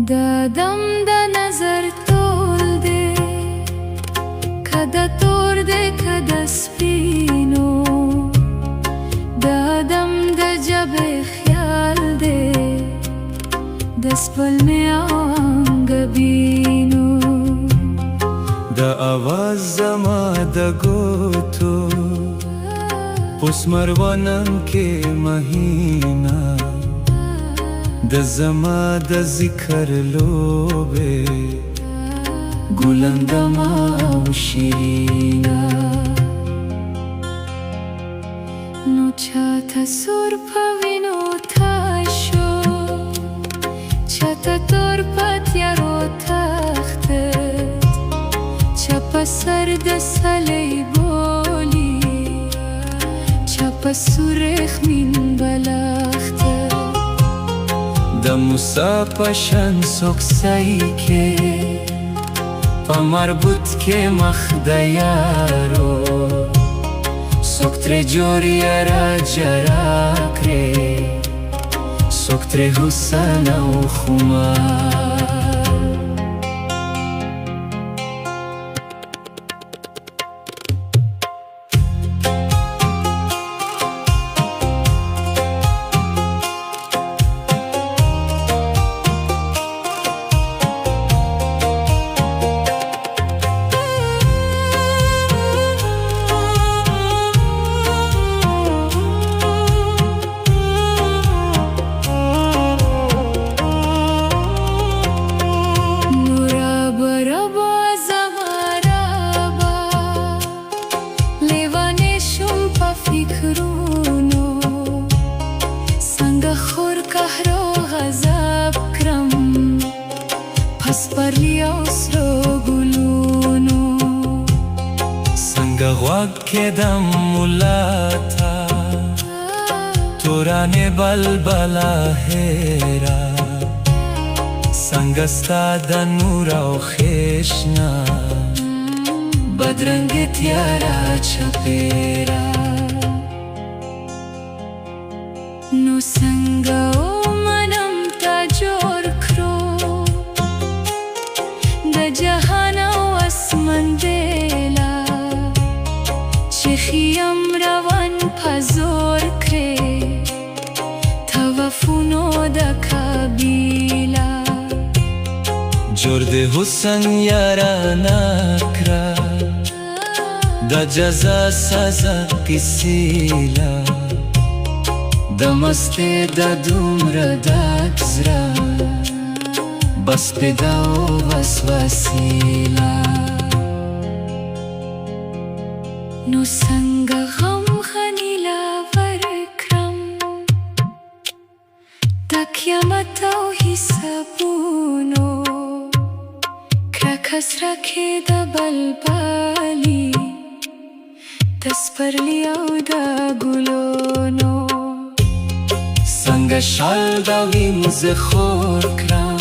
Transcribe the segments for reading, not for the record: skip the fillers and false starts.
دم د نظر تول دے کده تور دے کده سپینو دم د جب خیال دے دس پل میں آنگ بینو دا آواز زما دا گوتو پس مروانم کے مہینہ دا زما دا ذکر لوبے گلندما و شیرینا نو چاہتا سور پوینو تاشو چاہتا تور پتیارو تختت چاپا سرد سلی بولی چاپا سورخ من بلختت دا موسیٰ پشن سکسائی کے پا مربوط کے مخدیارو سکتر جوری را جرا کرے سکتر حسن و خمار غوږ کې د مولاتا تورانې بلبله هیرا څنګه ستا د نور او خیشنا بدرنګ تیارا چپیرا نو څنګه ومنم تا جوړ کړو د جهان او اسمان دیلا خیم روان پزور کرے توفونو دا کابیلا جرد حسن یارانا کرا دا جزا سزا کسیلا دا مست دا دومر دا گزرا بس پیدا و بس وسیلا نو څنګه غم غنیلا ورکړم د قیامت او حسابونو کرکه سره کې د بلبلي د سپرلي او د ګلونو څنګه شال د وینځ خور کړم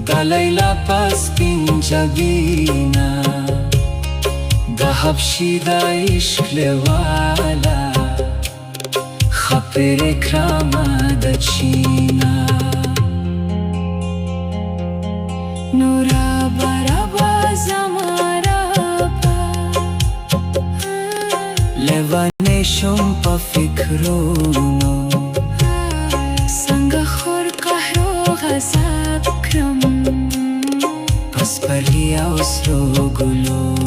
د لیلا په سپین جبینه دا حبشی دا عشق لیوالا خپر اکرام دا چینا نورا برابا زمارابا لیوانی شم پا فکرونو څنګه خور قهر و غضب کړم پس پرلی او سرو گلو